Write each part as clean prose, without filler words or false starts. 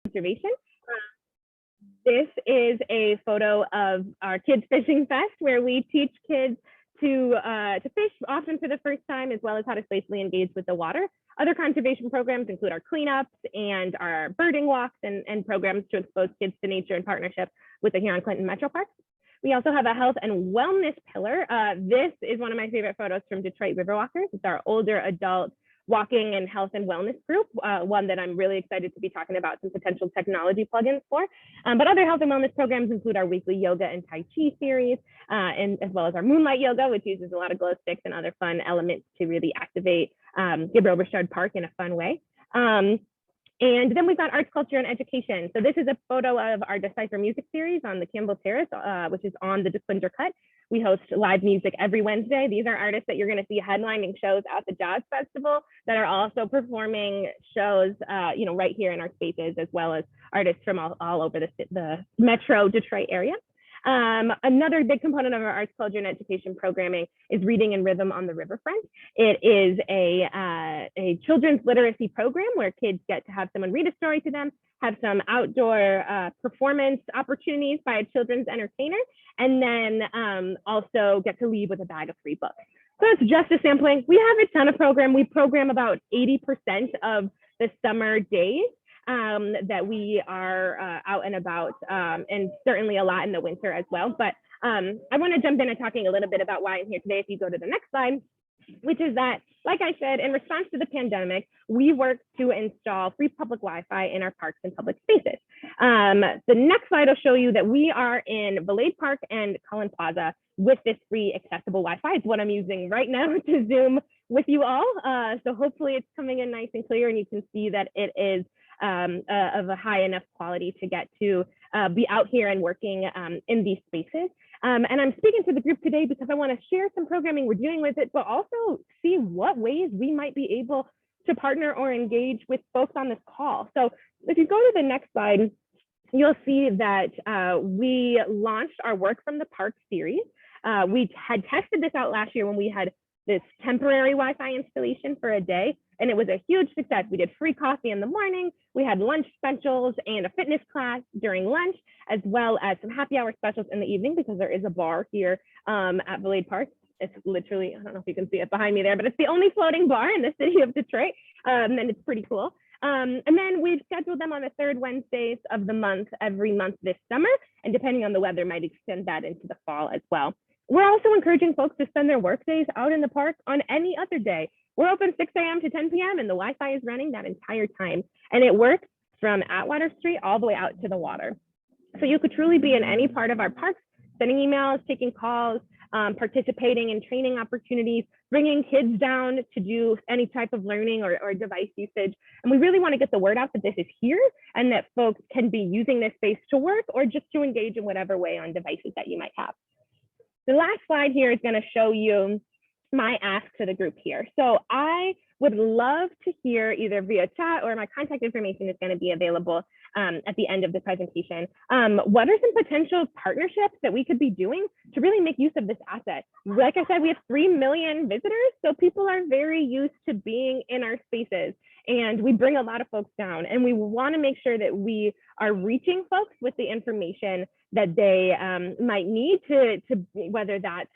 conservation. This is a photo of our Kids Fishing Fest, where we teach kids to fish, often for the first time, as well as how to safely engage with the water. Other conservation programs include our cleanups and our birding walks and programs to expose kids to nature in partnership with the Huron-Clinton Metro Parks. We also have a health and wellness pillar. This is one of my favorite photos from Detroit Riverwalkers. It's our older adult walking and health and wellness group, one that I'm really excited to be talking about some potential technology plugins for. But other health and wellness programs include our weekly yoga and Tai Chi series, and as well as our Moonlight Yoga, which uses a lot of glow sticks and other fun elements to really activate Gabriel Richard Park in a fun way. And then we've got arts, culture, and education. So this is a photo of our Decipher Music series on the Campbell Terrace, which is on the DeQuinder Cut. We host live music every Wednesday. These are artists that you're going to see headlining shows at the Jazz Festival that are also performing shows, right here in our spaces, as well as artists from all over the Metro Detroit area. Another big component of our arts, culture, and education programming is Reading in Rhythm on the Riverfront. It is a children's literacy program where kids get to have someone read a story to them, have some outdoor performance opportunities by a children's entertainer, and then also get to leave with a bag of free books. So it's just a sampling. We have a ton of program. We program about 80% of the summer days that we are out and about, and certainly a lot in the winter as well. But I want to jump in and talking a little bit about why I'm here today. If you go to the next slide, which is that, like I said, in response to the pandemic, we worked to install free public Wi-Fi in our parks and public spaces. The next slide will show you that we are in Valade Park and Cullen Plaza with this free accessible Wi-Fi. It's what I'm using right now to Zoom with you all. So hopefully it's coming in nice and clear, and you can see that it is of a high enough quality to get to be out here and working in these spaces. And I'm speaking to the group today because I want to share some programming we're doing with it, but also see what ways we might be able to partner or engage with folks on this call. So if you go to the next slide, you'll see that we launched our Work from the Park series. We had tested this out last year when we had this temporary Wi-Fi installation for a day, and it was a huge success. We did free coffee in the morning, we had lunch specials and a fitness class during lunch, as well as some happy hour specials in the evening, because there is a bar here at Valade Park. It's literally, I don't know if you can see it behind me there, but it's the only floating bar in the city of Detroit, and it's pretty cool. And then we've scheduled them on the third Wednesdays of the month, every month this summer, and depending on the weather, might extend that into the fall as well. We're also encouraging folks to spend their work days out in the park on any other day. We're open 6 a.m. to 10 p.m. and the Wi-Fi is running that entire time. And it works from Atwater Street all the way out to the water. So you could truly be in any part of our parks, sending emails, taking calls, participating in training opportunities, bringing kids down to do any type of learning or device usage. And we really want to get the word out that this is here and that folks can be using this space to work or just to engage in whatever way on devices that you might have. The last slide here is going to show you my ask to the group here. So I would love to hear either via chat or my contact information is going to be available at the end of the presentation. What are some potential partnerships that we could be doing to really make use of this asset? Like I said, we have 3 million visitors, so people are very used to being in our spaces, and we bring a lot of folks down, and we want to make sure that we are reaching folks with the information that they might need to whether that's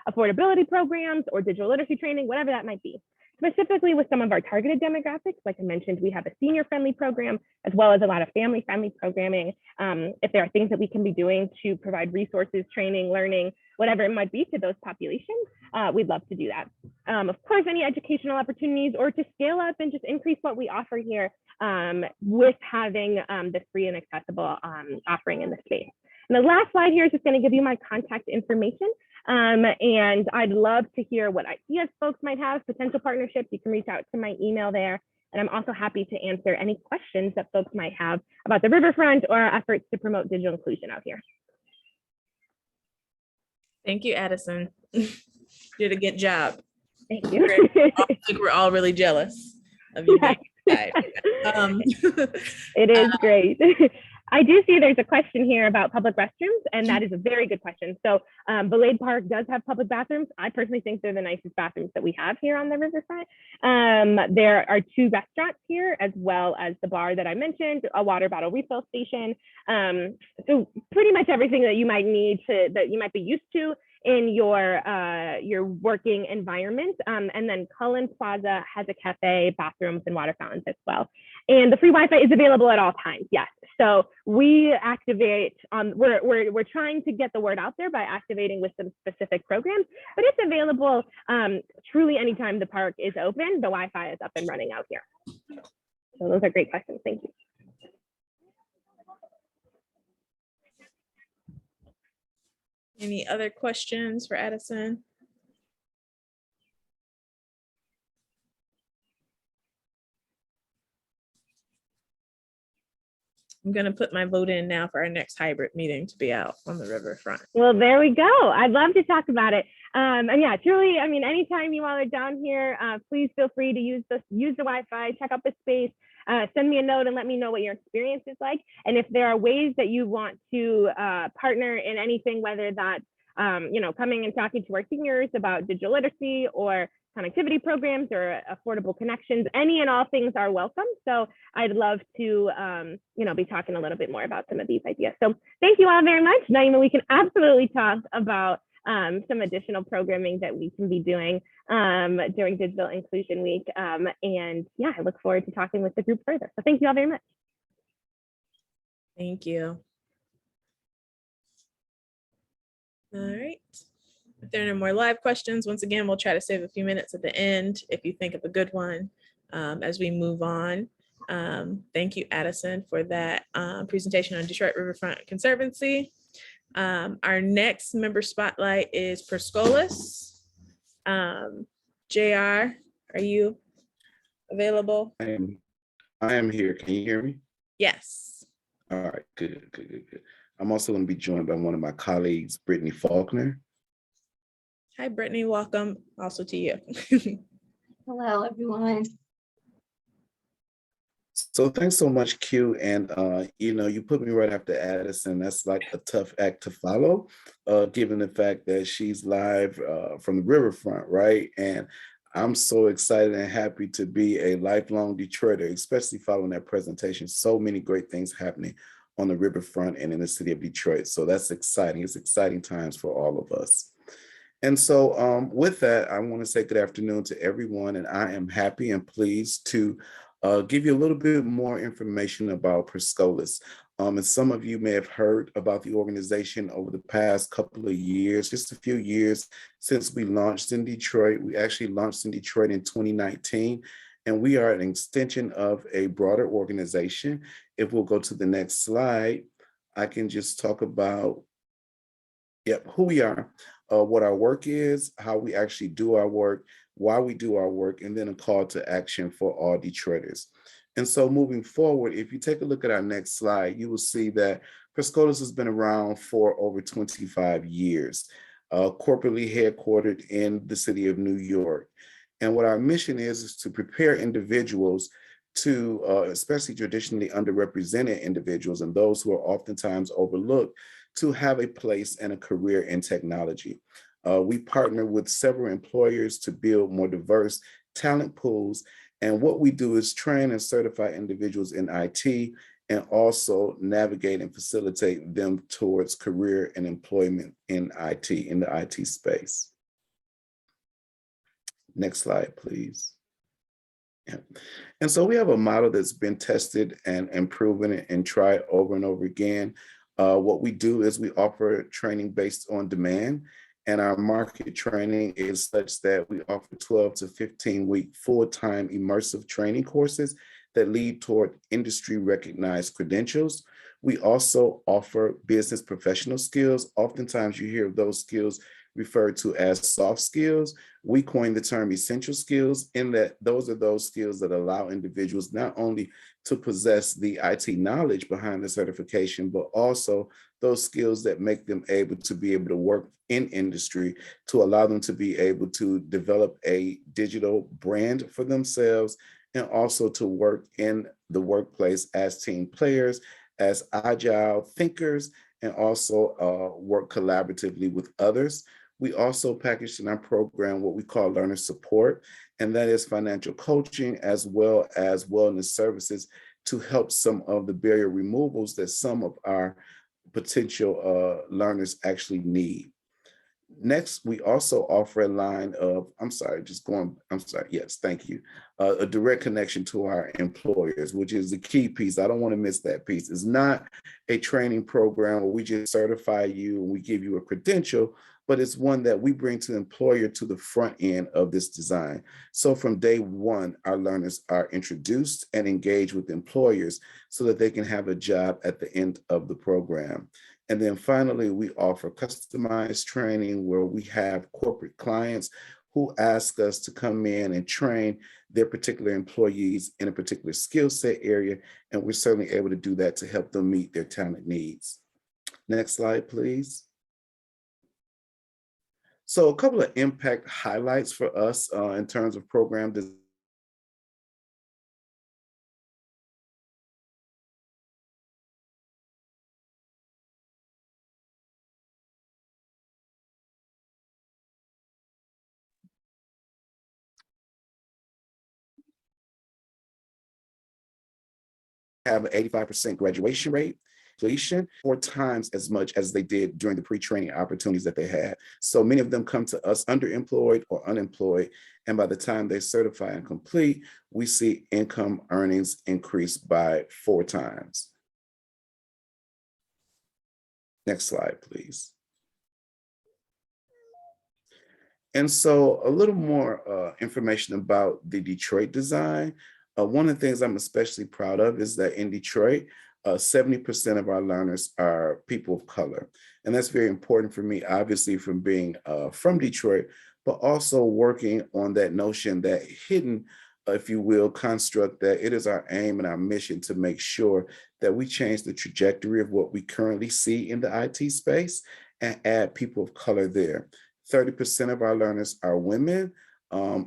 affordability programs or digital literacy training, whatever that might be. Specifically with some of our targeted demographics, like I mentioned, we have a senior-friendly program, as well as a lot of family-friendly programming. If there are things that we can be doing to provide resources, training, learning, whatever it might be to those populations, we'd love to do that. Of course, any educational opportunities or to scale up and just increase what we offer here with having the free and accessible offering in the space. And the last slide here is just going to give you my contact information. And I'd love to hear what ideas folks might have, potential partnerships. You can reach out to my email there. And I'm also happy to answer any questions that folks might have about the riverfront or our efforts to promote digital inclusion out here. Thank you, Addison. You did a good job. Thank you. I think we're all really jealous of you. Yes. It It is great. I do see there's a question here about public restrooms, and that is a very good question. So Belade Park does have public bathrooms. I personally think they're the nicest bathrooms that we have here on the riverfront. There are 2 restaurants here, as well as the bar that I mentioned, a water bottle refill station. So pretty much everything that you might need that you might be used to in your working environment. And then Cullen Plaza has a cafe, bathrooms, and water fountains as well. And the free Wi-Fi is available at all times. Yes. So we activate we're trying to get the word out there by activating with some specific programs, but it's available truly anytime the park is open. The Wi-Fi is up and running out here. So those are great questions. Thank you. Any other questions for Addison? I'm going to put my vote in now for our next hybrid meeting to be out on the riverfront. Well, there we go. I'd love to talk about it. And yeah, truly, I mean, anytime you all are down here, please feel free to use the Wi-Fi, check out the space, send me a note and let me know what your experience is like. And if there are ways that you want to partner in anything, whether that's, coming and talking to our seniors about digital literacy or connectivity programs or affordable connections, any and all things are welcome. So I'd love to, be talking a little bit more about some of these ideas. So thank you all very much. Naima, we can absolutely talk about some additional programming that we can be doing during Digital Inclusion Week. And yeah, I look forward to talking with the group further. So thank you all very much. Thank you. All right. If there are no more live questions, once again, we'll try to save a few minutes at the end if you think of a good one as we move on. Thank you, Addison, for that presentation on Detroit Riverfront Conservancy. Our next member spotlight is Perscolis. JR, are you available? I am here. Can you hear me? Yes. All right, good. I'm also going to be joined by one of my colleagues, Brittany Faulkner. Hi, Brittany. Welcome also to you. Hello, everyone. So thanks so much, Q. And, you put me right after Addison. That's like a tough act to follow, given the fact that she's live from the riverfront, right? And I'm so excited and happy to be a lifelong Detroiter, especially following that presentation. So many great things happening on the riverfront and in the city of Detroit. So that's exciting. It's exciting times for all of us. And so with that, I want to say good afternoon to everyone. And I am happy and pleased to give you a little bit more information about Perscolis. And some of you may have heard about the organization over the past couple of years, just a few years since we launched in Detroit. We actually launched in Detroit in 2019, and we are an extension of a broader organization. If we'll go to the next slide, I can just talk about who we are, what our work is, how we actually do our work, why we do our work, and then a call to action for all Detroiters. And so moving forward, if you take a look at our next slide, you will see that Perscolis has been around for over 25 years, corporately headquartered in the city of New York. And what our mission is to prepare individuals to, especially traditionally underrepresented individuals and those who are oftentimes overlooked, to have a place and a career in technology. We partner with several employers to build more diverse talent pools. And what we do is train and certify individuals in IT and also navigate and facilitate them towards career and employment in IT, in the IT space. Next slide, please. Yeah. And so we have a model that's been tested and proven and tried over and over again. What we do is we offer training based on demand, and our market training is such that we offer 12 to 15-week full-time immersive training courses that lead toward industry recognized credentials. We also offer business professional skills. Oftentimes you hear of those skills referred to as soft skills. We coined the term essential skills, in that those are those skills that allow individuals not only to possess the IT knowledge behind the certification, but also those skills that make them able to work in industry, to allow them to be able to develop a digital brand for themselves, and also to work in the workplace as team players, as agile thinkers and also work collaboratively with others. We also packaged in our program what we call learner support, and that is financial coaching as well as wellness services to help some of the barrier removals that some of our potential learners actually need. Next, we also offer a line of, yes, thank you, a direct connection to our employers, which is the key piece. I don't want to miss that piece. It's not a training program where we just certify you and we give you a credential, but it's one that we bring to the employer to the front end of this design. So from day one, our learners are introduced and engaged with employers so that they can have a job at the end of the program. And then finally, we offer customized training where we have corporate clients who ask us to come in and train their particular employees in a particular skill set area. And we're certainly able to do that to help them meet their talent needs. Next slide, please. So a couple of impact highlights for us in terms of program design. Have an 85% graduation rate, 4 times as much as they did during the pre-training opportunities that they had. So many of them come to us underemployed or unemployed. And by the time they certify and complete, we see income earnings increase by 4 times. Next slide, please. And so a little more information about the Detroit design. One of the things I'm especially proud of is that in Detroit, 70% of our learners are people of color. And that's very important for me, obviously, from being from Detroit, but also working on that notion, that hidden, if you will, construct that it is our aim and our mission to make sure that we change the trajectory of what we currently see in the IT space and add people of color there. 30% of our learners are women.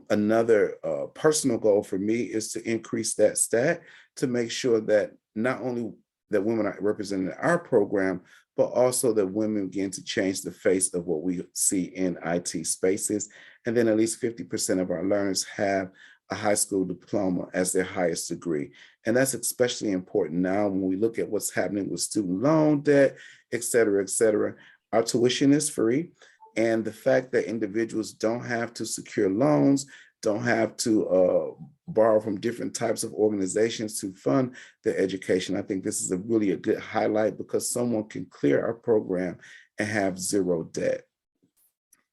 Another personal goal for me is to increase that stat to make sure that not only that women are represented in our program, but also that women begin to change the face of what we see in IT spaces. And then at least 50% of our learners have a high school diploma as their highest degree. And that's especially important now when we look at what's happening with student loan debt, et cetera, et cetera. Our tuition is free. And the fact that individuals don't have to secure loans, don't have to borrow from different types of organizations to fund their education. I think this is really a good highlight because someone can clear our program and have zero debt.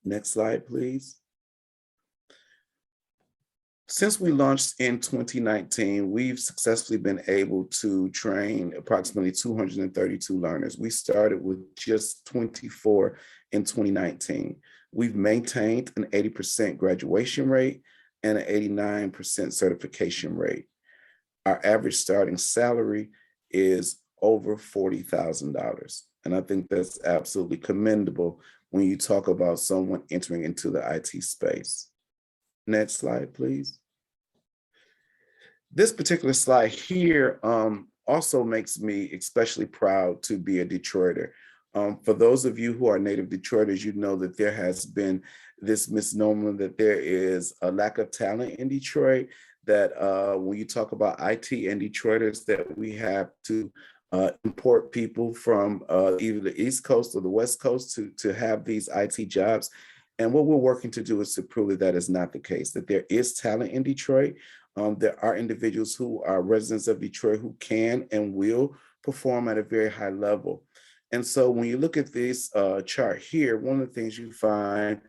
Next slide, please. Since we launched in 2019, we've successfully been able to train approximately 232 learners. We started with just 24 in 2019. We've maintained an 80% graduation rate and an 89% certification rate. Our average starting salary is over $40,000. And I think that's absolutely commendable when you talk about someone entering into the IT space. Next slide, please. This particular slide here also makes me especially proud to be a Detroiter. For those of you who are native Detroiters, you know that there has been this misnomer that there is a lack of talent in Detroit, that when you talk about IT and Detroiters, that we have to import people from either the East Coast or the West Coast to have these IT jobs. And what we're working to do is to prove that that is not the case, that there is talent in Detroit. There are individuals who are residents of Detroit who can and will perform at a very high level. And so when you look at this chart here, one of the things you find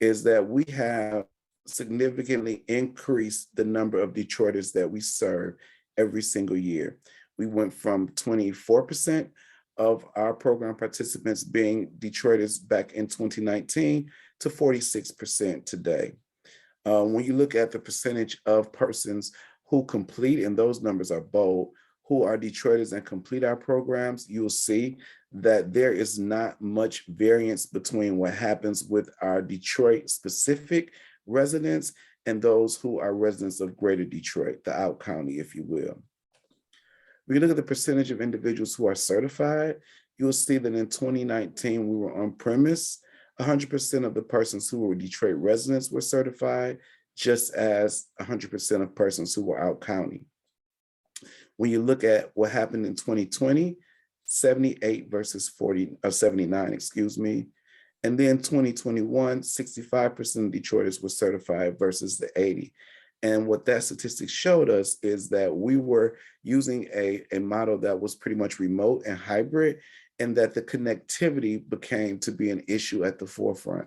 is that we have significantly increased the number of Detroiters that we serve every single year. We went from 24% of our program participants being Detroiters back in 2019 to 46% today. When you look at the percentage of persons who complete, and those numbers are bold, who are Detroiters and complete our programs, you'll see that there is not much variance between what happens with our Detroit specific residents and those who are residents of Greater Detroit, the out county, if you will. If you look at the percentage of individuals who are certified, you will see that in 2019, we were on premise. 100% of the persons who were Detroit residents were certified, just as 100% of persons who were out county. When you look at what happened in 2020, 78 versus 79, excuse me. And then 2021, 65% of Detroiters were certified versus the 80. And what that statistic showed us is that we were using a model that was pretty much remote and hybrid, and that the connectivity became to be an issue at the forefront.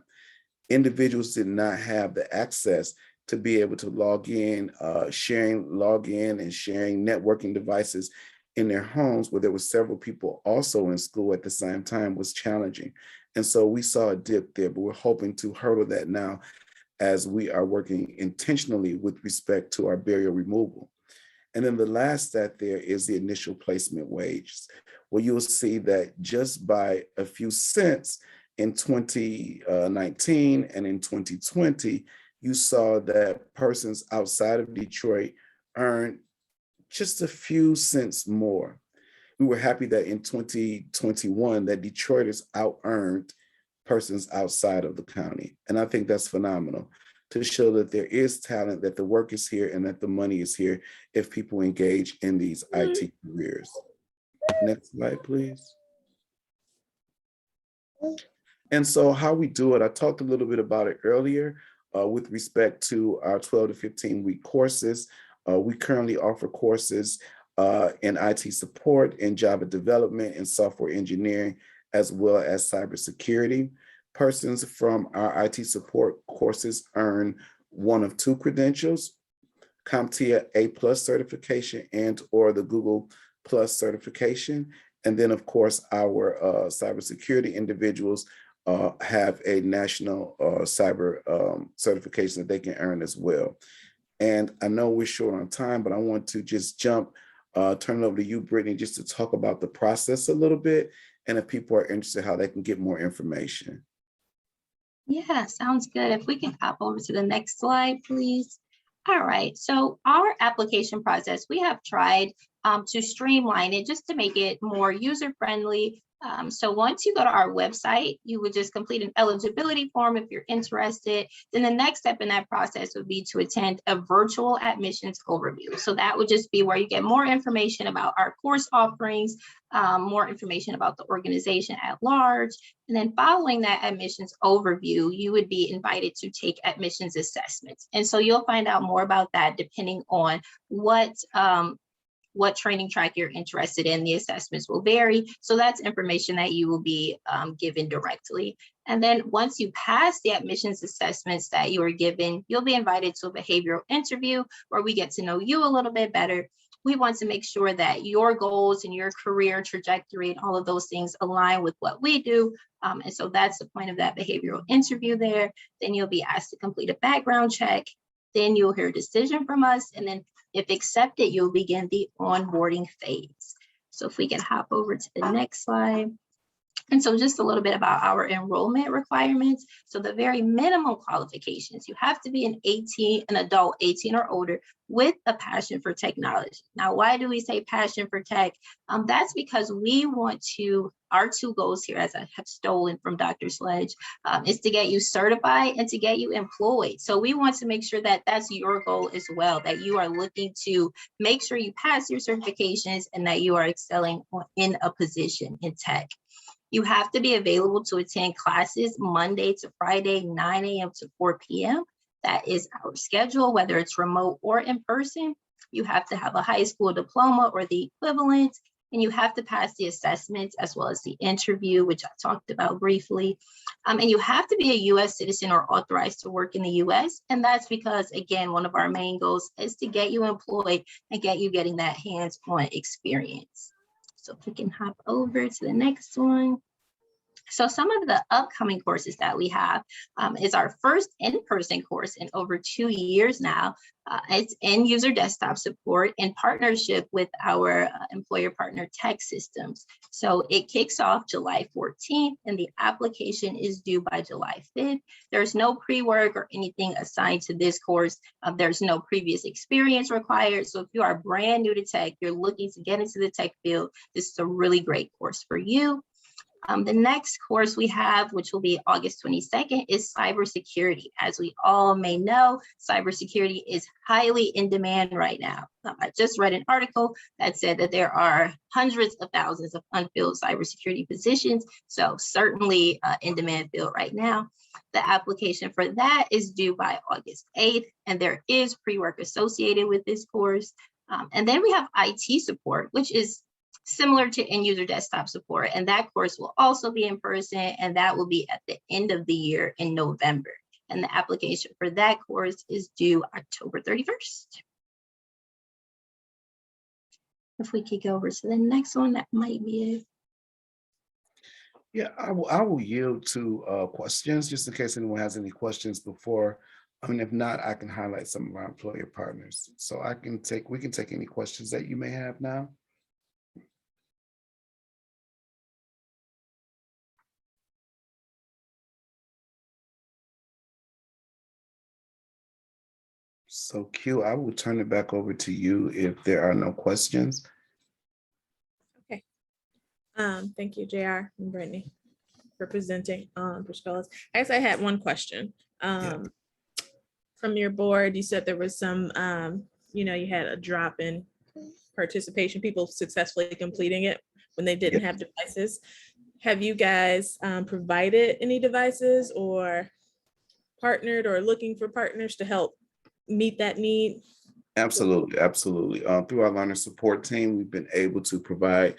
Individuals did not have the access to be able to log in and sharing networking devices in their homes, where there were several people also in school at the same time, was challenging. And so we saw a dip there, but we're hoping to hurdle that now as we are working intentionally with respect to our barrier removal. And then the last stat there is the initial placement wages, where you'll see that just by a few cents in 2019 and in 2020, you saw that persons outside of Detroit earned just a few cents more. We were happy that in 2021 that Detroiters out-earned persons outside of the county. And I think that's phenomenal, to show that there is talent, that the work is here, and that the money is here if people engage in these IT careers. Next slide, please. And so how we do it, I talked a little bit about it earlier with respect to our 12 to 15 week courses. We currently offer courses in IT support, in Java development, and software engineering, as well as cybersecurity. Persons from our IT support courses earn one of two credentials: CompTIA A+ certification and or the Google Plus certification. And then of course, our cybersecurity individuals have a national cyber certification that they can earn as well. And I know we're short on time, but I want to just turn it over to you, Brittany, just to talk about the process a little bit, and if people are interested, how they can get more information. Yeah, sounds good. If we can hop over to the next slide, please. All right, so our application process, we have tried to streamline it just to make it more user-friendly. So once you go to our website, you would just complete an eligibility form if you're interested. Then the next step in that process would be to attend a virtual admissions overview. So that would just be where you get more information about our course offerings, more information about the organization at large. And then following that admissions overview, you would be invited to take admissions assessments. And so you'll find out more about that depending on what training track you're interested in. The assessments will vary. So that's information that you will be given directly. And then once you pass the admissions assessments that you are given, you'll be invited to a behavioral interview where we get to know you a little bit better. We want to make sure that your goals and your career trajectory and all of those things align with what we do. And so that's the point of that behavioral interview there. Then you'll be asked to complete a background check. Then you'll hear a decision from us. And then if accepted, you'll begin the onboarding phase. So if we can hop over to the next slide. And so just a little bit about our enrollment requirements. So the very minimum qualifications, you have to be an adult 18 or older with a passion for technology. Now, why do we say passion for tech? That's because we want our two goals here, as I have stolen from Dr. Sledge, is to get you certified and to get you employed. So we want to make sure that that's your goal as well, that you are looking to make sure you pass your certifications and that you are excelling in a position in tech. You have to be available to attend classes Monday to Friday, 9 a.m. to 4 p.m. That is our schedule, whether it's remote or in person. You have to have a high school diploma or the equivalent, and you have to pass the assessments as well as the interview, which I talked about briefly. And you have to be a U.S. citizen or authorized to work in the U.S. And that's because, again, one of our main goals is to get you employed and get you getting that hands-on experience. So if we can hop over to the next one. So some of the upcoming courses that we have is our first in-person course in over 2 years now. It's end user desktop support in partnership with our employer partner tech systems. So it kicks off July 14th and the application is due by July 5th. There's no pre-work or anything assigned to this course. There's no previous experience required. So if you are brand new to tech, you're looking to get into the tech field, this is a really great course for you. The next course we have, which will be August 22nd, is cybersecurity. As we all may know, cybersecurity is highly in demand right now. I just read an article that said that there are hundreds of thousands of unfilled cybersecurity positions, so certainly in demand field right now. The application for that is due by August 8th, and there is pre-work associated with this course. And then we have IT support, which is similar to end user desktop support. And that course will also be in person, and that will be at the end of the year in November. And the application for that course is due October 31st. If we could go over to the next one, that might be it. Yeah, I will yield to questions just in case anyone has any questions before. I mean, if not, I can highlight some of our employer partners. So we can take any questions that you may have now. So Q, I will turn it back over to you if there are no questions. Okay. Thank you, JR and Brittany, for presenting for scholars. I guess I had one question. From your board, you said there was some, you had a drop in participation, people successfully completing it when they didn't have devices. Have you guys provided any devices or partnered or looking for partners to help meet that need? Absolutely. Through our learner support team, we've been able to provide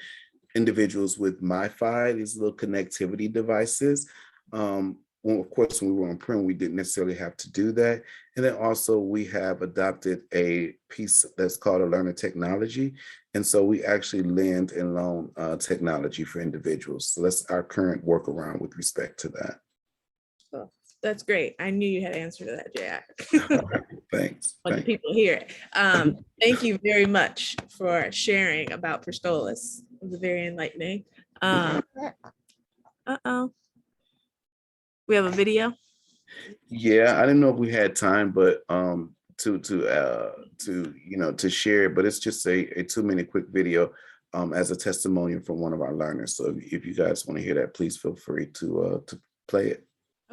individuals with MiFi, these little connectivity devices. Well, of course, when we were on prem, we didn't necessarily have to do that. And then also we have adopted a piece that's called a learner technology. And so we actually lend and loan technology for individuals. So that's our current workaround with respect to that. Cool. That's great. I knew you had an answer to that, JR. Thanks. When people hear it. Thank you very much for sharing about Perscolas. It was very enlightening. We have a video. Yeah, I didn't know if we had time, but to share it, but it's just a 2-minute quick video as a testimonial from one of our learners. So if you guys want to hear that, please feel free to play it.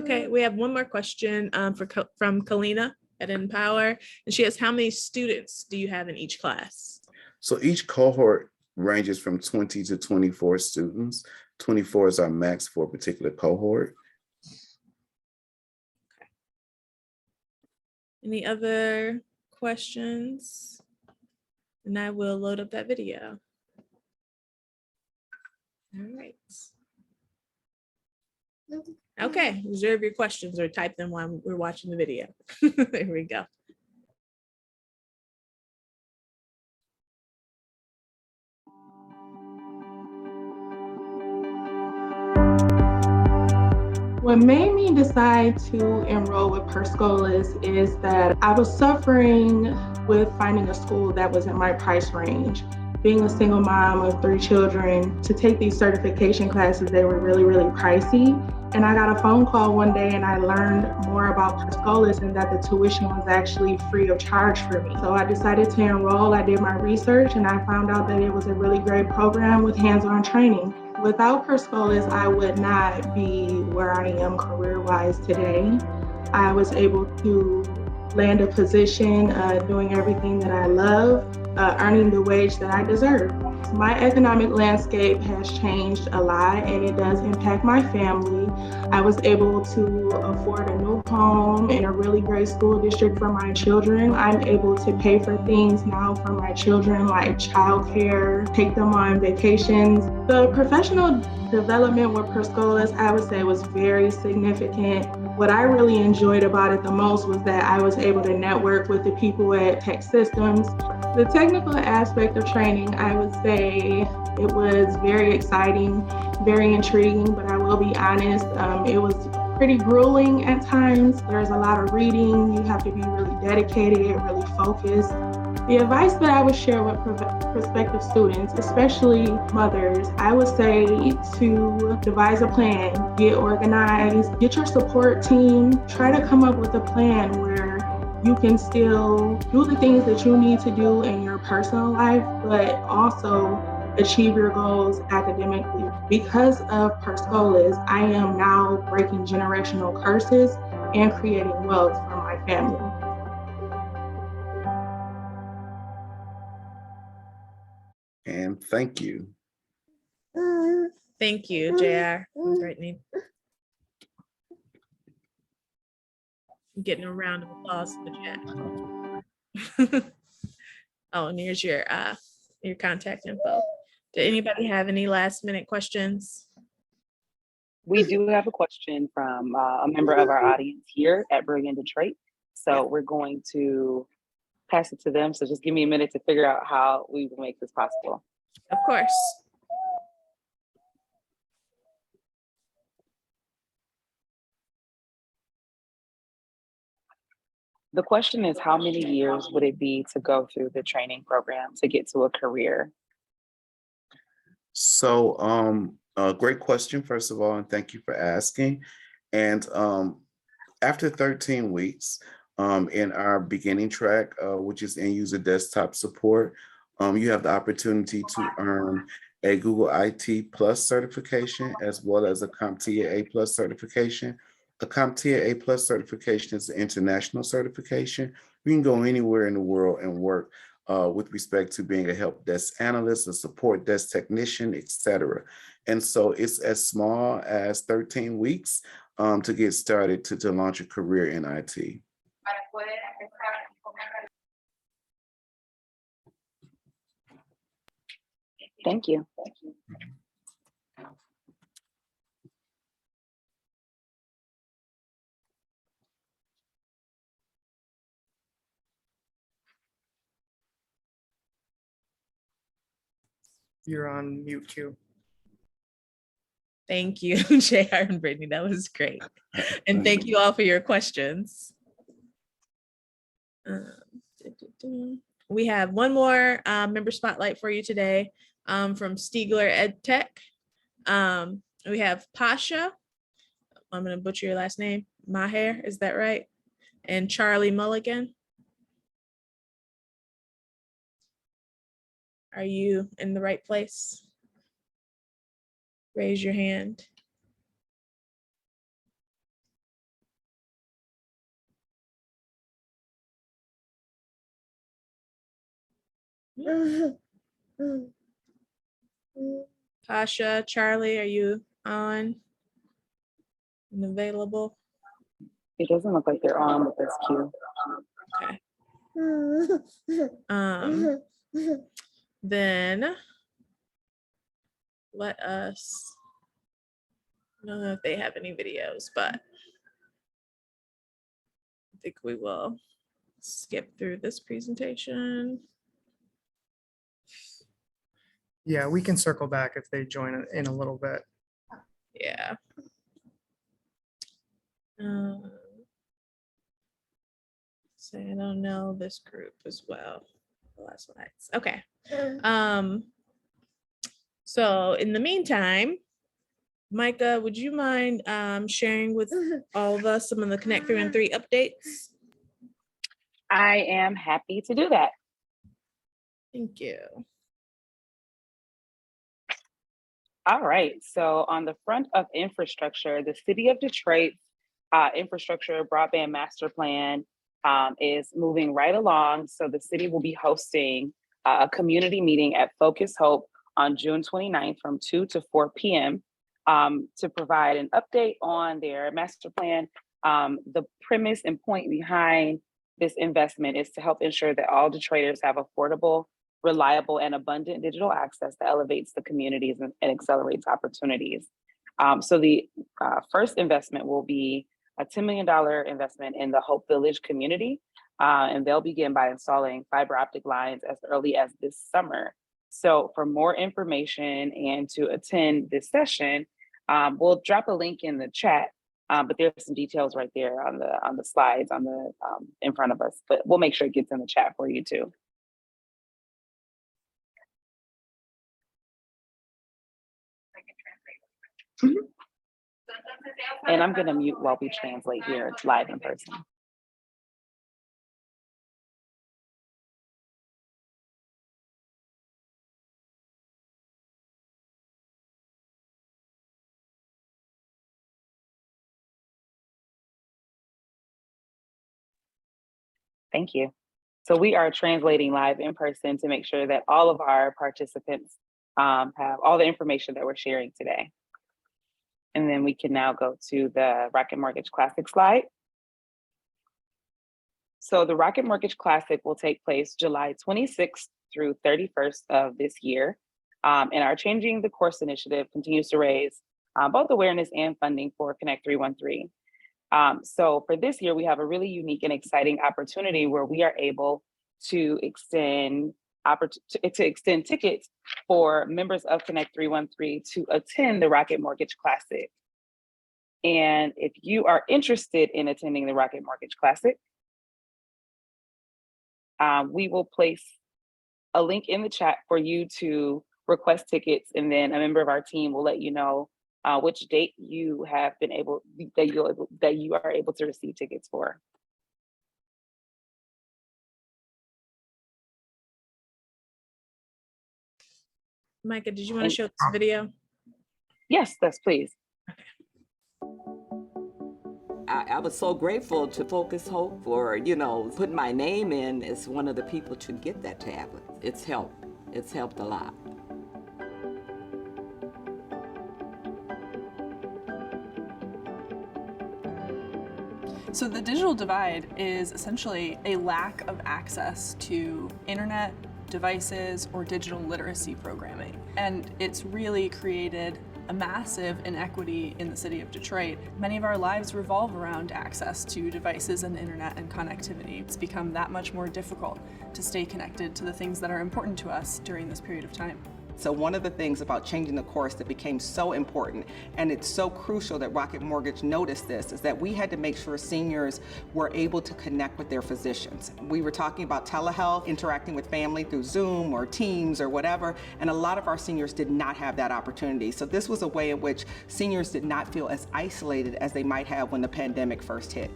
Okay, we have one more question from Kalina at Empower, and she asks, how many students do you have in each class? So each cohort ranges from 20 to 24 students. 24 is our max for a particular cohort. Okay. Any other questions? And I will load up that video. All right. Okay, reserve your questions or type them while we're watching the video. There we go. What made me decide to enroll with Perscolas is that I was suffering with finding a school that was in my price range. Being a single mom of 3 children, to take these certification classes, they were really, really pricey. And I got a phone call one day and I learned more about Perscolas and that the tuition was actually free of charge for me. So I decided to enroll. I did my research and I found out that it was a really great program with hands-on training. Without Perscolas, I would not be where I am career-wise today. I was able to land a position doing everything that I love, earning the wage that I deserve. My economic landscape has changed a lot and it does impact my family. I was able to afford a new home in a really great school district for my children. I'm able to pay for things now for my children like childcare, take them on vacations. The professional development with Perscolas, I would say, was very significant. What I really enjoyed about it the most was that I was able to network with the people at Tech Systems. The technical aspect of training, I would say It was very exciting, very intriguing, but I will be honest, it was pretty grueling at times. There's a lot of reading. You have to be really dedicated, really focused. The advice that I would share with prospective students, especially mothers, I would say to devise a plan, get organized, get your support team, try to come up with a plan where you can still do the things that you need to do in your personal life, but also achieve your goals academically. Because of Perscolas, I am now breaking generational curses and creating wealth for my family. And thank you. Thank you, JR. Brittany. I'm getting a round of applause in the chat. Oh, and here's your contact info. Did anybody have any last minute questions? We do have a question from a member of our audience here at Brilliant Detroit. So we're going to pass it to them. So just give me a minute to figure out how we will make this possible. Of course. The question is, how many years would it be to go through the training program to get to a career? So great question, first of all, and thank you for asking. And after 13 weeks in our beginning track, which is end user desktop support, you have the opportunity to earn a Google IT Plus certification as well as a CompTIA A Plus certification. A CompTIA A Plus certification is an international certification. You can go anywhere in the world and work with respect to being a help desk analyst, a support desk technician, etc. And so it's as small as 13 weeks to get started to launch a career in IT. Thank you. You're on mute, Q. Thank you, JR and Brittany. That was great. And thank you all for your questions. We have one more member spotlight for you today from Stiegler EdTech. We have Pasha. I'm going to butcher your last name. Maher, is that right? And Charlie Mulligan. Are you in the right place? Raise your hand. Pasha, Charlie, are you on and available? It doesn't look like they're on with this Q. Okay. Then let us, I don't know if they have any videos, but I think we will skip through this presentation. Yeah, we can circle back if they join in a little bit. Yeah. So I don't know this group as well. The last slides. Okay. So in the meantime, Micah, would you mind sharing with all of us some of the Connect 3 and 3 updates? I am happy to do that. Thank you. All right, so on the front of infrastructure, the City of Detroit infrastructure broadband master plan is moving right along. So the city will be hosting a community meeting at Focus Hope on June 29th from 2 to 4 p.m. To provide an update on their master plan. The premise and point behind this investment is to help ensure that all Detroiters have affordable, reliable, and abundant digital access that elevates the communities and accelerates opportunities. So the first investment will be a $10 million investment in the Hope Village community, and they'll begin by installing fiber optic lines as early as this summer So for more information and to attend this session, we'll drop a link in the chat, but there's some details right there on the slides in front of us, but we'll make sure it gets in the chat for you too. And I'm gonna mute while we translate here. It's live in person. Thank you. So we are translating live in person to make sure that all of our participants have all the information that we're sharing today. And then we can now go to the Rocket Mortgage Classic slide. So the Rocket Mortgage Classic will take place July 26th through 31st of this year. And our Changing the Course initiative continues to raise both awareness and funding for Connect 313. So for this year, we have a really unique and exciting opportunity where we are able to extend tickets for members of Connect 313 to attend the Rocket Mortgage Classic. And if you are interested in attending the Rocket Mortgage Classic, we will place a link in the chat for you to request tickets, and then a member of our team will let you know which date you have been able that you are able to receive tickets for. Micah, did you want to show this video? Yes, please. I was so grateful to Focus Hope for, putting my name in as one of the people to get that tablet. It's helped a lot. So the digital divide is essentially a lack of access to internet, devices, or digital literacy programming. And it's really created a massive inequity in the city of Detroit. Many of our lives revolve around access to devices and internet and connectivity. It's become that much more difficult to stay connected to the things that are important to us during this period of time. So one of the things about changing the course that became so important, and it's so crucial that Rocket Mortgage noticed this, is that we had to make sure seniors were able to connect with their physicians. We were talking about telehealth, interacting with family through Zoom or Teams or whatever, and a lot of our seniors did not have that opportunity. So this was a way in which seniors did not feel as isolated as they might have when the pandemic first hit.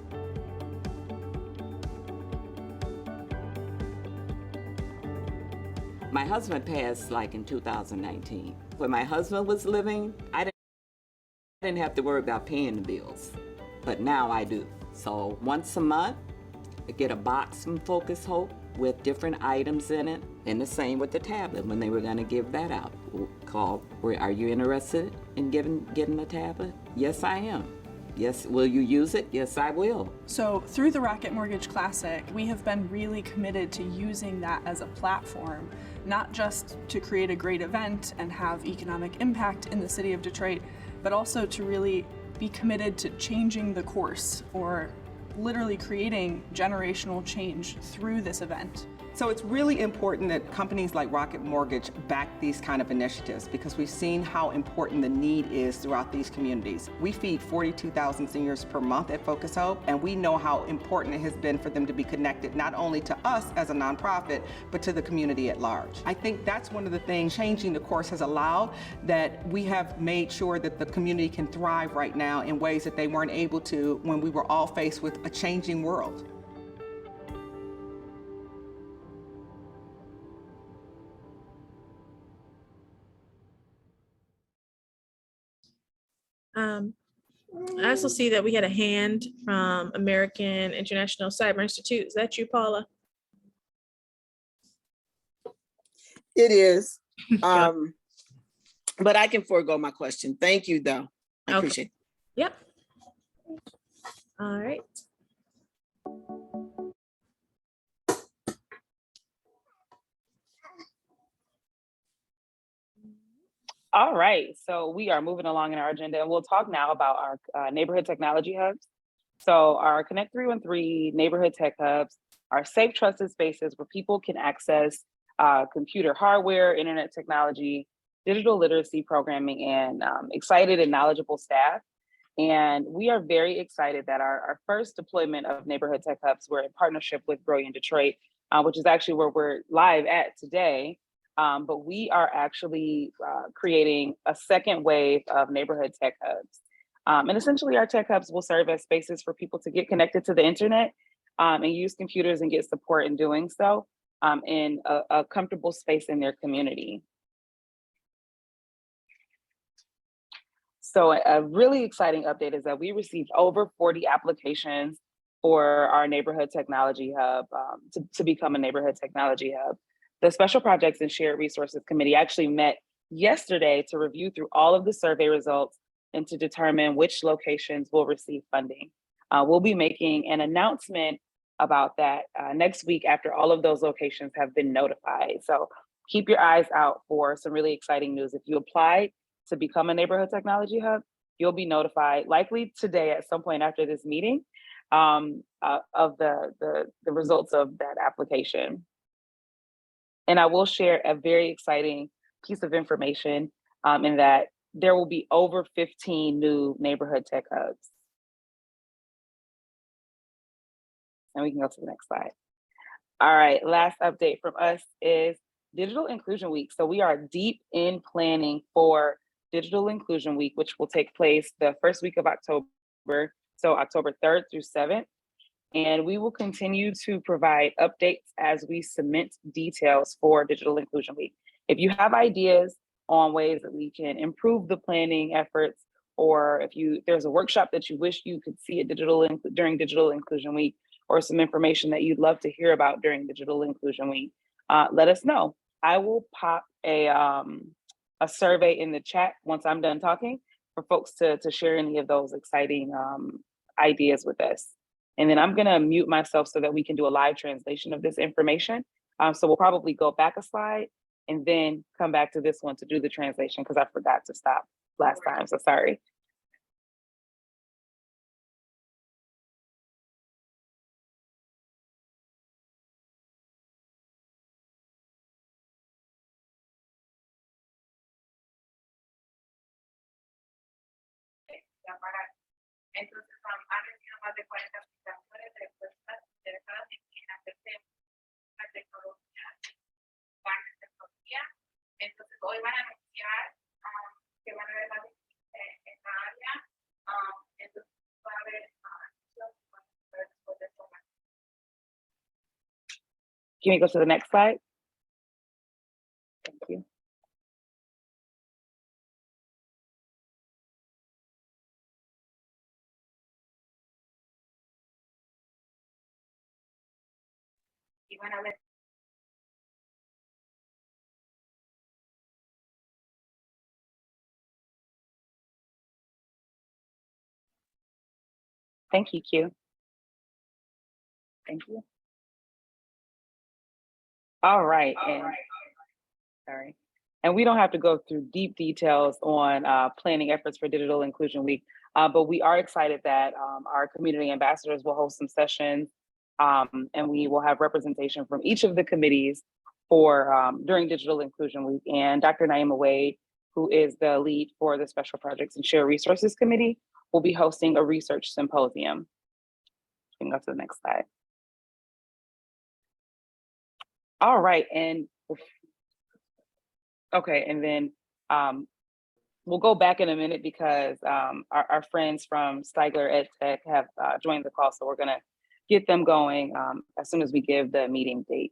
My husband passed like in 2019. When my husband was living, I didn't have to worry about paying the bills, but now I do. So once a month, I get a box from Focus Hope with different items in it, and the same with the tablet when they were gonna give that out. Are you interested in getting a tablet? Yes, I am. Yes, will you use it? Yes, I will. So through the Rocket Mortgage Classic, we have been really committed to using that as a platform, not just to create a great event and have economic impact in the city of Detroit, but also to really be committed to changing the course, or literally creating generational change through this event. So it's really important that companies like Rocket Mortgage back these kind of initiatives, because we've seen how important the need is throughout these communities. We feed 42,000 seniors per month at Focus Hope, and we know how important it has been for them to be connected not only to us as a nonprofit, but to the community at large. I think that's one of the things changing the course has allowed, that we have made sure that the community can thrive right now in ways that they weren't able to when we were all faced with a changing world. I also see that we had a hand from American International Cyber Institute. Is that you, Paula? It is. But I can forego my question. Thank you, though. I appreciate it. Yep. All right. All right, so we are moving along in our agenda, and we'll talk now about our neighborhood technology hubs. So our Connect 313 neighborhood tech hubs are safe, trusted spaces where people can access computer hardware, internet technology, digital literacy programming, and excited and knowledgeable staff. And we are very excited that our first deployment of Neighborhood Tech Hubs, we're in partnership with Brilliant Detroit, which is actually where we're live at today. But we are actually creating a second wave of Neighborhood Tech Hubs. And essentially our tech hubs will serve as spaces for people to get connected to the internet and use computers and get support in doing so in a comfortable space in their community. So a really exciting update is that we received over 40 applications for our Neighborhood Technology Hub to become a Neighborhood Technology Hub. The Special Projects and Shared Resources Committee actually met yesterday to review through all of the survey results and to determine which locations will receive funding. We'll be making an announcement about that next week after all of those locations have been notified. So keep your eyes out for some really exciting news. If you apply to become a Neighborhood Technology Hub, you'll be notified likely today at some point after this meeting of the results of that application. And I will share a very exciting piece of information in that there will be over 15 new Neighborhood Tech Hubs. And we can go to the next slide. All right, last update from us is Digital Inclusion Week. So we are deep in planning for Digital Inclusion Week, which will take place the first week of October, so October 3rd through 7th. And we will continue to provide updates as we cement details for Digital Inclusion Week. If you have ideas on ways that we can improve the planning efforts, or if there's a workshop that you wish you could see at during Digital Inclusion Week, or some information that you'd love to hear about during Digital Inclusion Week, let us know. I will pop a survey in the chat once I'm done talking for folks to share any of those exciting ideas with us. And then I'm gonna mute myself so that we can do a live translation of this information. So we'll probably go back a slide and then come back to this one to do the translation because I forgot to stop last time, so sorry. Entonces, han recibido más de 40 aplicaciones de personas interesadas en hacerse la tecnología, Entonces, hoy van a anunciar que van a haber más de en la área. Entonces, va a haber después de esto. Can we go to the next slide? Thank you. Y van a ver. Thank you, Q. Thank you. All right, sorry. And we don't have to go through deep details on planning efforts for Digital Inclusion Week, but we are excited that our community ambassadors will host some sessions and we will have representation from each of the committees for during Digital Inclusion Week. And Dr. Naima Wade, who is the lead for the Special Projects and Shared Resources Committee, will be hosting a research symposium. You can go to the next slide. All right, and okay, and then we'll go back in a minute because our friends from Steigler EdTech have joined the call, so we're gonna get them going as soon as we give the meeting date.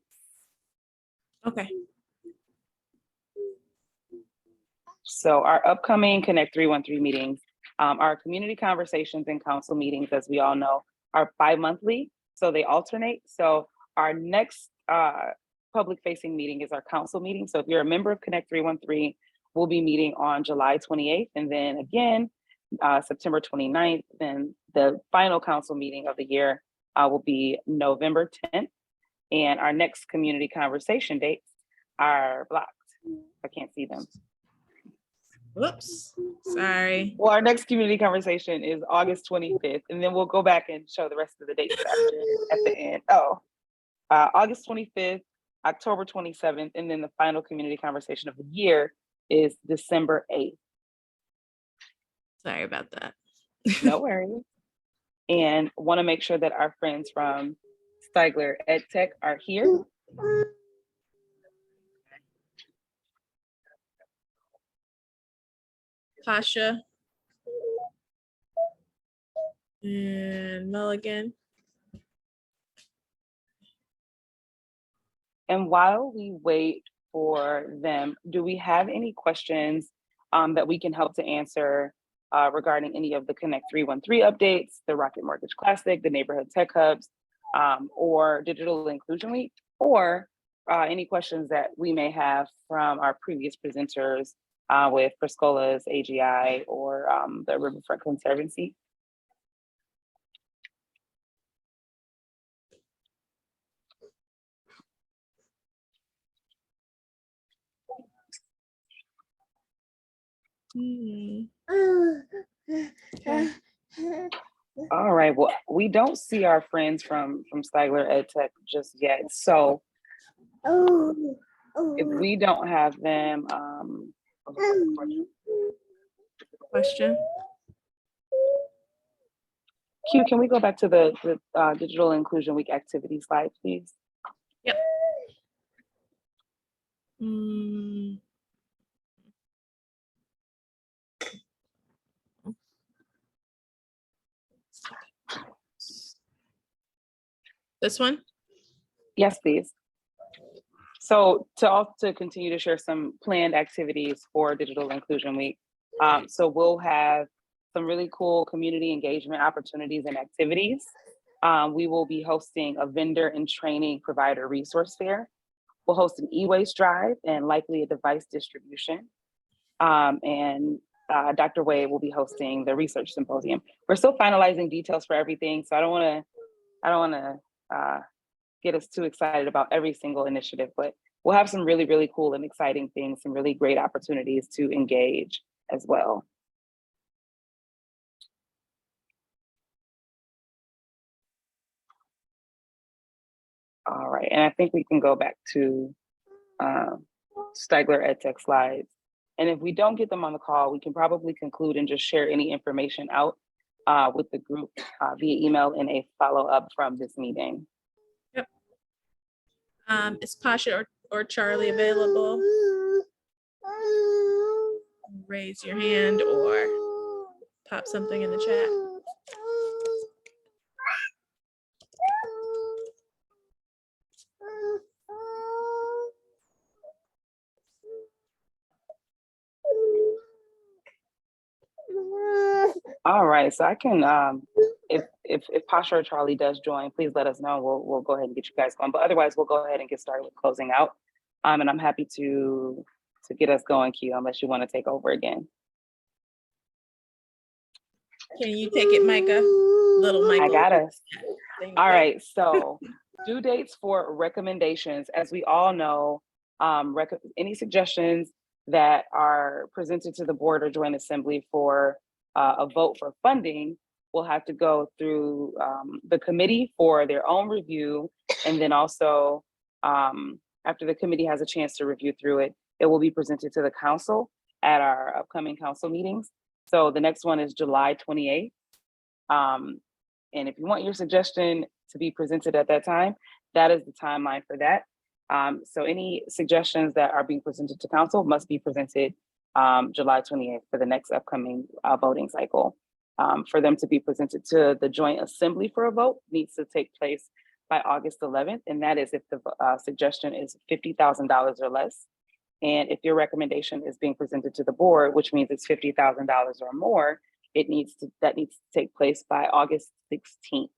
Okay. So our upcoming Connect 313 meetings, our community conversations and council meetings, as we all know, are bi-monthly, so they alternate. So our next public facing meeting is our council meeting. So if you're a member of Connect 313, we'll be meeting on July 28th, and then again, September 29th, then the final council meeting of the year will be November 10th. And our next community conversation dates are blocked. I can't see them. Whoops, sorry. Well, our next community conversation is August 25th, and then we'll go back and show the rest of the dates after, at the end. Oh, August 25th, October 27th, and then the final community conversation of the year is December 8th. Sorry about that. No worries. And want to make sure that our friends from Stigler EdTech are here. Pasha and Mulligan. And while we wait for them, do we have any questions that we can help to answer regarding any of the Connect 313 updates, the Rocket Mortgage Classic, the Neighborhood Tech Hubs, or Digital Inclusion Week, or any questions that we may have from our previous presenters with Prescola's AGI or the Riverfront Conservancy? Okay. All right, well, we don't see our friends from Stigler EdTech just yet. So if we don't have them, Question. Q, can we go back to the Digital Inclusion Week activity slide, please? Yep. This one? Yes, please. So to continue to share some planned activities for Digital Inclusion Week. So we'll have some really cool community engagement opportunities and activities. We will be hosting a vendor and training provider resource fair. We'll host an e-waste drive and likely a device distribution. And Dr. Wade will be hosting the research symposium. We're still finalizing details for everything, so I don't want to get us too excited about every single initiative, but we'll have some really, really cool and exciting things, some really great opportunities to engage as well. All right, and I think we can go back to Stigler EdTech slides. And if we don't get them on the call, we can probably conclude and just share any information out with the group via email in a follow-up from this meeting. Yep. Is Pasha or Charlie available? Raise your hand or pop something in the chat. All right, so I can, if Pasha or Charlie does join, please let us know. We'll go ahead and get you guys going. But otherwise, we'll go ahead and get started with closing out. And I'm happy to get us going, Q, unless you want to take over again. Can you take it, Micah? Little Micah. I got us. All right, so due dates for recommendations. As we all know, any suggestions that are presented to the board or joint assembly for a vote for funding will have to go through the committee for their own review. And then also, after the committee has a chance to review through it, it will be presented to the council at our upcoming council meetings. So the next one is July 28th. And if you want your suggestion to be presented at that time, that is the timeline for that. So any suggestions that are being presented to council must be presented July 28th for the next upcoming voting cycle. For them to be presented to the joint assembly for a vote needs to take place by August 11th. And that is if the suggestion is $50,000 or less. And if your recommendation is being presented to the board, which means it's $50,000 or more, that needs to take place by August 16th.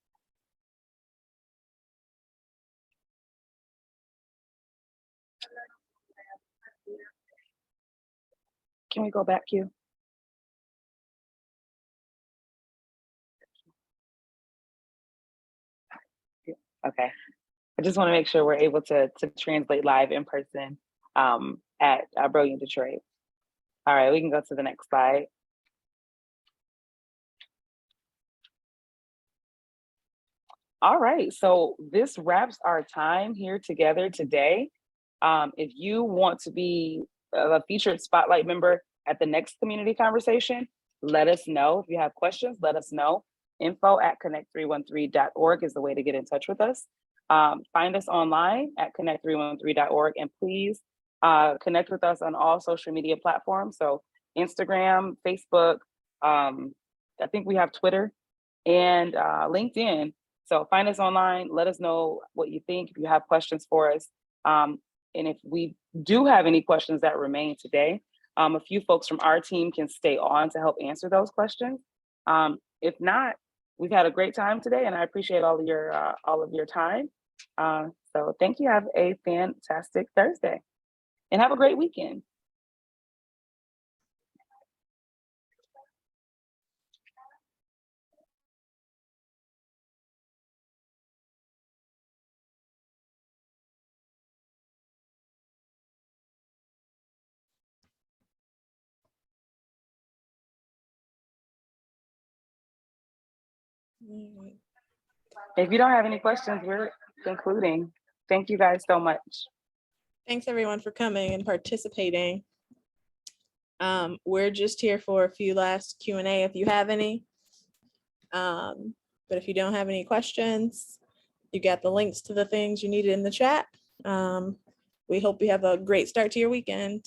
Can we go back, Q? Okay. I just want to make sure we're able to translate live in person at Brilliant Detroit. All right, we can go to the next slide. All right, so this wraps our time here together today. If you want to be a featured spotlight member at the next community conversation, let us know. If you have questions, let us know. info@connect313.org is the way to get in touch with us. Find us online at connect313.org, and please connect with us on all social media platforms. So Instagram, Facebook, I think we have Twitter and LinkedIn. So find us online, let us know what you think, if you have questions for us. And if we do have any questions that remain today, a few folks from our team can stay on to help answer those questions. If not, we've had a great time today, and I appreciate all of your time. So thank you. Have a fantastic Thursday, and have a great weekend. If you don't have any questions, we're concluding. Thank you guys so much. Thanks everyone for coming and participating. We're just here for a few last Q&A if you have any. But if you don't have any questions, you got the links to the things you needed in the chat. We hope you have a great start to your weekend.